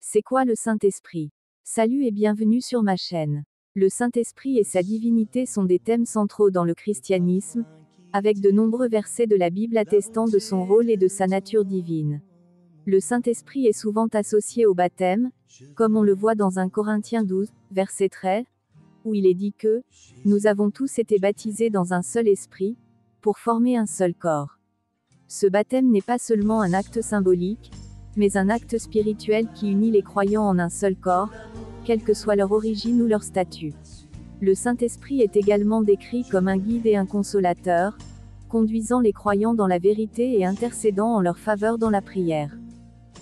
C'est quoi le Saint-Esprit? Salut et bienvenue sur ma chaîne. Le Saint-Esprit et sa divinité sont des thèmes centraux dans le christianisme, avec de nombreux versets de la Bible attestant de son rôle et de sa nature divine. Le Saint-Esprit est souvent associé au baptême, comme on le voit dans 1 Corinthiens 12, verset 13, où il est dit que « Nous avons tous été baptisés dans un seul esprit, pour former un seul corps ». Ce baptême n'est pas seulement un acte symbolique, mais un acte spirituel qui unit les croyants en un seul corps, quelle que soit leur origine ou leur statut. Le Saint-Esprit est également décrit comme un guide et un consolateur, conduisant les croyants dans la vérité et intercédant en leur faveur dans la prière.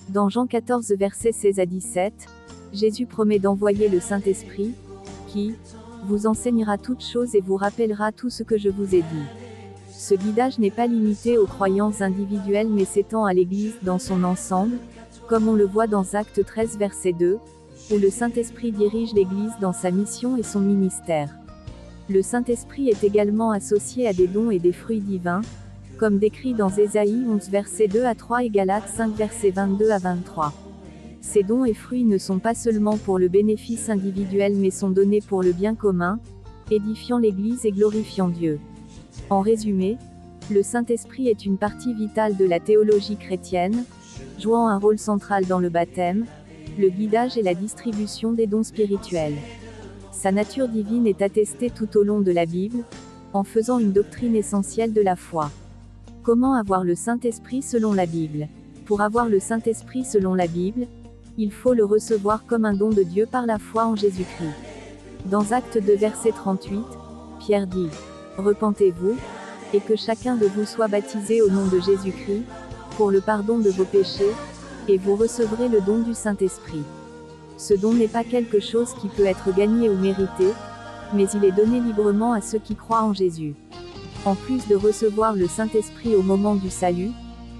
Dans Jean 14 versets 16 à 17, Jésus promet d'envoyer le Saint-Esprit, qui vous enseignera toutes choses et vous rappellera tout ce que je vous ai dit. Ce guidage n'est pas limité aux croyances individuelles mais s'étend à l'Église dans son ensemble, comme on le voit dans Actes 13 verset 2, où le Saint-Esprit dirige l'Église dans sa mission et son ministère. Le Saint-Esprit est également associé à des dons et des fruits divins, comme décrit dans Ésaïe 11 verset 2 à 3 et Galates 5 verset 22 à 23. Ces dons et fruits ne sont pas seulement pour le bénéfice individuel mais sont donnés pour le bien commun, édifiant l'Église et glorifiant Dieu. En résumé, le Saint-Esprit est une partie vitale de la théologie chrétienne, jouant un rôle central dans le baptême, le guidage et la distribution des dons spirituels. Sa nature divine est attestée tout au long de la Bible, en faisant une doctrine essentielle de la foi. Comment avoir le Saint-Esprit selon la Bible? Pour avoir le Saint-Esprit selon la Bible, il faut le recevoir comme un don de Dieu par la foi en Jésus-Christ. Dans Actes 2 verset 38, Pierre dit « Repentez-vous, et que chacun de vous soit baptisé au nom de Jésus-Christ, pour le pardon de vos péchés, et vous recevrez le don du Saint-Esprit. » Ce don n'est pas quelque chose qui peut être gagné ou mérité, mais il est donné librement à ceux qui croient en Jésus. En plus de recevoir le Saint-Esprit au moment du salut,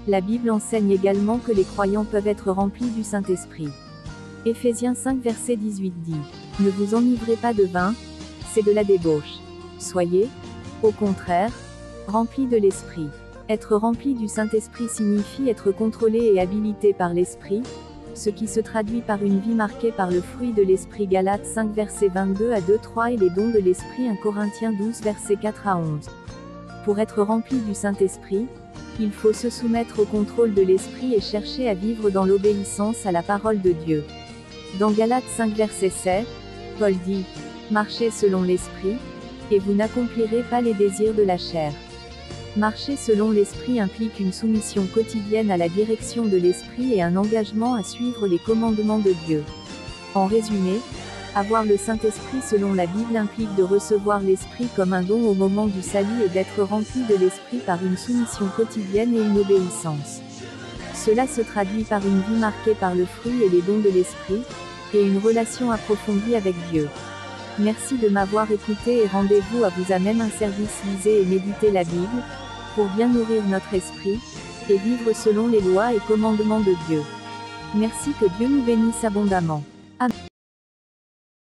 la Bible enseigne également que les croyants peuvent être remplis du Saint-Esprit. Éphésiens 5 verset 18 dit « Ne vous enivrez pas de vin, c'est de la débauche. Soyez, au contraire, remplis de l'Esprit. » Être rempli du Saint-Esprit signifie être contrôlé et habilité par l'Esprit, ce qui se traduit par une vie marquée par le fruit de l'Esprit Galates 5 verset 22 à 2-3 et les dons de l'Esprit 1 Corinthiens 12 verset 4 à 11. Pour être rempli du Saint-Esprit, il faut se soumettre au contrôle de l'Esprit et chercher à vivre dans l'obéissance à la parole de Dieu. Dans Galates 5 verset 7, Paul dit « Marchez selon l'Esprit, et vous n'accomplirez pas les désirs de la chair. » Marcher selon l'Esprit implique une soumission quotidienne à la direction de l'Esprit et un engagement à suivre les commandements de Dieu. En résumé, avoir le Saint-Esprit selon la Bible implique de recevoir l'Esprit comme un don au moment du salut et d'être rempli de l'Esprit par une soumission quotidienne et une obéissance. Cela se traduit par une vie marquée par le fruit et les dons de l'Esprit, et une relation approfondie avec Dieu. Merci de m'avoir écouté et rendez-vous à vous à même un service. Lisez et méditez la Bible, pour bien nourrir notre esprit, et vivre selon les lois et commandements de Dieu. Merci, que Dieu nous bénisse abondamment.